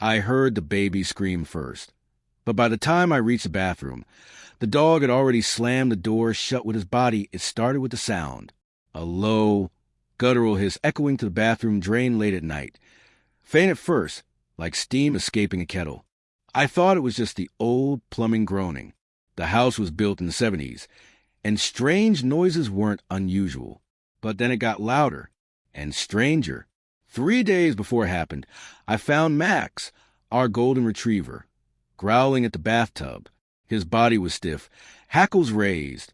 I heard the baby scream first, but by the time I reached the bathroom, the dog had already slammed the door shut with his body. It started with the sound, a low, guttural hiss echoing to the bathroom drain late at night. Faint at first, like steam escaping a kettle. I thought it was just the old plumbing groaning. The house was built in the 70s, and strange noises weren't unusual. But then it got louder and stranger. 3 days before it happened, I found Max, our golden retriever, growling at the bathtub. His body was stiff, hackles raised,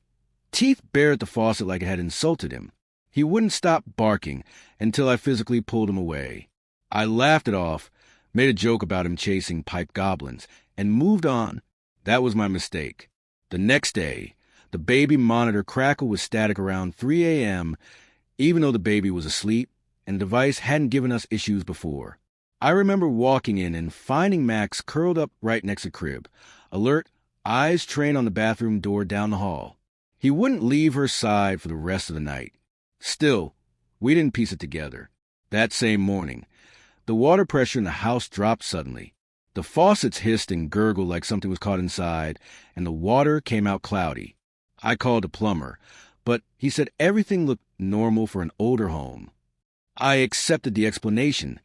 teeth bare at the faucet like it had insulted him. He wouldn't stop barking until I physically pulled him away. I laughed it off, made a joke about him chasing pipe goblins, and moved on. That was my mistake. The next day, the baby monitor crackled with static around 3 a.m., even though the baby was asleep and the device hadn't given us issues before. I remember walking in and finding Max curled up right next to the crib, alert, eyes trained on the bathroom door down the hall. He wouldn't leave her side for the rest of the night. Still, we didn't piece it together. That same morning, the water pressure in the house dropped suddenly. The faucets hissed and gurgled like something was caught inside, and the water came out cloudy. I called the plumber, but he said everything looked normal for an older home. I accepted the explanation,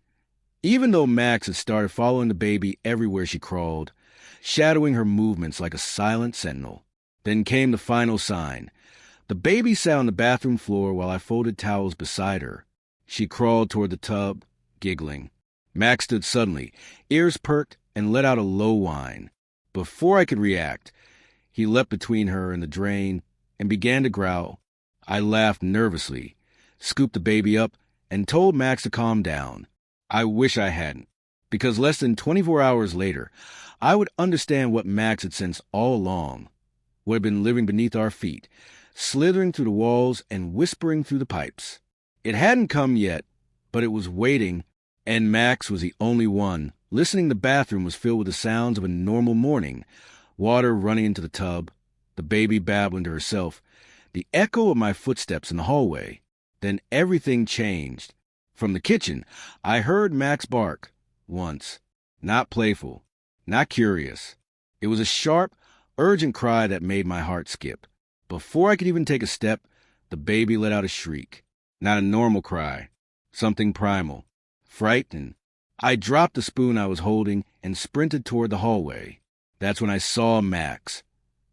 even though Max had started following the baby everywhere she crawled, shadowing her movements like a silent sentinel. Then came the final sign. The baby sat on the bathroom floor while I folded towels beside her. She crawled toward the tub, giggling. Max stood suddenly, ears perked, and let out a low whine. Before I could react, he leapt between her and the drain and began to growl. I laughed nervously, scooped the baby up, and told Max to calm down. I wish I hadn't, because less than 24 hours later, I would understand what Max had sensed all along, what had been living beneath our feet, slithering through the walls and whispering through the pipes. It hadn't come yet, but it was waiting, and Max was the only one. Listening, the bathroom was filled with the sounds of a normal morning, water running into the tub, the baby babbling to herself, the echo of my footsteps in the hallway. Then everything changed. From the kitchen, I heard Max bark, once. Not playful, not curious. It was a sharp, urgent cry that made my heart skip. Before I could even take a step, the baby let out a shriek. Not a normal cry, something primal, frightened. I dropped the spoon I was holding and sprinted toward the hallway. That's when I saw Max,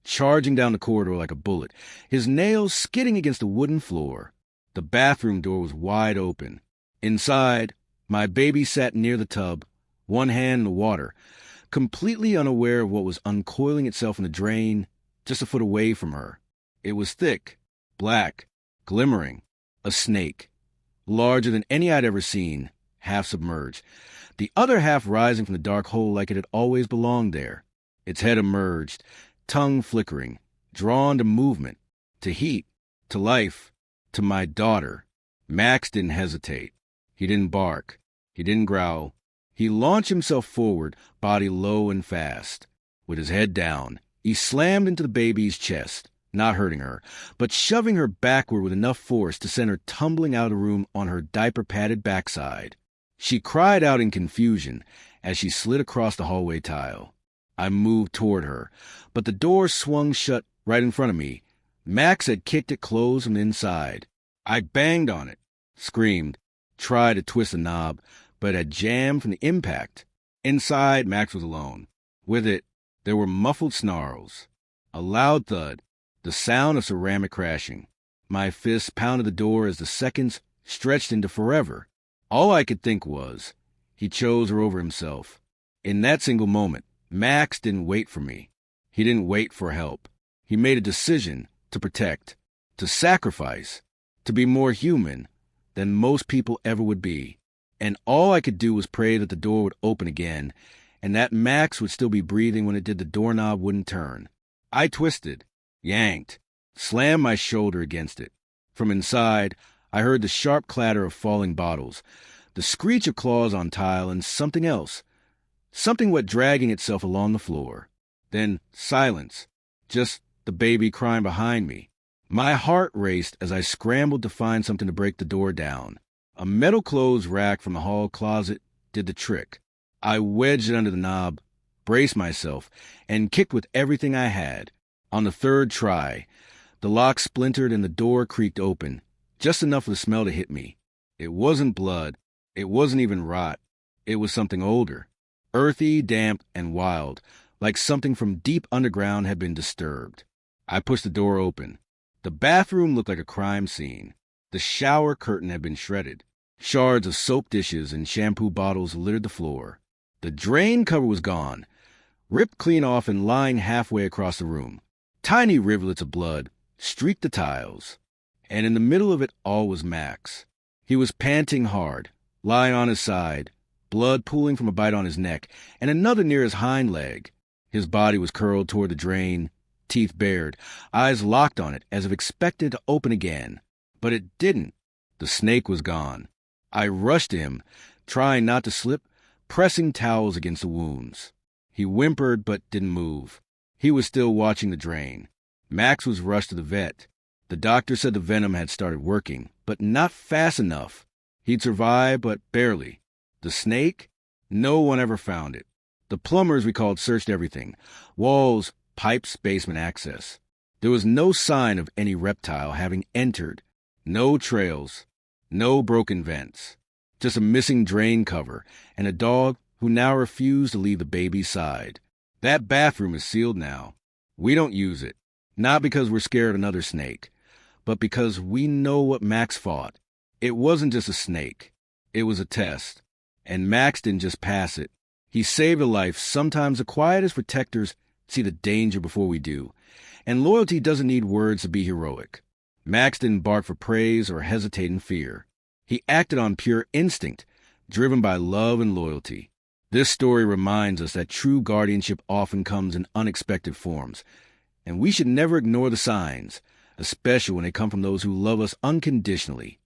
charging down the corridor like a bullet, his nails skidding against the wooden floor. The bathroom door was wide open. Inside, my baby sat near the tub, one hand in the water, completely unaware of what was uncoiling itself in the drain just a foot away from her. It was thick, black, glimmering, a snake, larger than any I'd ever seen, half submerged, the other half rising from the dark hole like it had always belonged there. Its head emerged, tongue flickering, drawn to movement, to heat, to life, to my daughter. Max didn't hesitate. He didn't bark. He didn't growl. He launched himself forward, body low and fast. With his head down, he slammed into the baby's chest, not hurting her, but shoving her backward with enough force to send her tumbling out of the room on her diaper-padded backside. She cried out in confusion as she slid across the hallway tile. I moved toward her, but the door swung shut right in front of me. Max had kicked it closed from the inside. I banged on it, screamed, tried to twist the knob, but had jammed from the impact. Inside, Max was alone. With it, there were muffled snarls, a loud thud, the sound of ceramic crashing. My fist pounded the door as the seconds stretched into forever. All I could think was, he chose her over himself. In that single moment, Max didn't wait for me. He didn't wait for help. He made a decision to protect, to sacrifice, to be more human than most people ever would be. And all I could do was pray that the door would open again, and that Max would still be breathing when it did. The doorknob wouldn't turn. I twisted, yanked, slammed my shoulder against it. From inside, I heard the sharp clatter of falling bottles, the screech of claws on tile, and something else. Something wet dragging itself along the floor. Then silence, just the baby crying behind me. My heart raced as I scrambled to find something to break the door down. A metal clothes rack from the hall closet did the trick. I wedged it under the knob, braced myself, and kicked with everything I had. On the third try, the lock splintered and the door creaked open, just enough for the smell to hit me. It wasn't blood. It wasn't even rot. It was something older, earthy, damp, and wild, like something from deep underground had been disturbed. I pushed the door open. The bathroom looked like a crime scene. The shower curtain had been shredded. Shards of soap dishes and shampoo bottles littered the floor. The drain cover was gone, ripped clean off and lying halfway across the room. Tiny rivulets of blood streaked the tiles. And in the middle of it all was Max. He was panting hard, lying on his side, blood pooling from a bite on his neck, and another near his hind leg. His body was curled toward the drain, teeth bared, eyes locked on it as if expected to open again. But it didn't. The snake was gone. I rushed to him, trying not to slip, pressing towels against the wounds. He whimpered but didn't move. He was still watching the drain. Max was rushed to the vet. The doctor said the venom had started working, but not fast enough. He'd survived, but barely. The snake? No one ever found it. The plumbers we called searched everything. Walls, pipes, basement access. There was no sign of any reptile having entered. No trails. No broken vents. Just a missing drain cover and a dog who now refused to leave the baby's side. That bathroom is sealed now. We don't use it. Not because we're scared of another snake, but because we know what Max fought. It wasn't just a snake. It was a test. And Max didn't just pass it. He saved a life sometimes the quietest protectors see the danger before we do. And loyalty doesn't need words to be heroic. Max didn't bark for praise or hesitate in fear. He acted on pure instinct, driven by love and loyalty. This story reminds us that true guardianship often comes in unexpected forms, and we should never ignore the signs, especially when they come from those who love us unconditionally.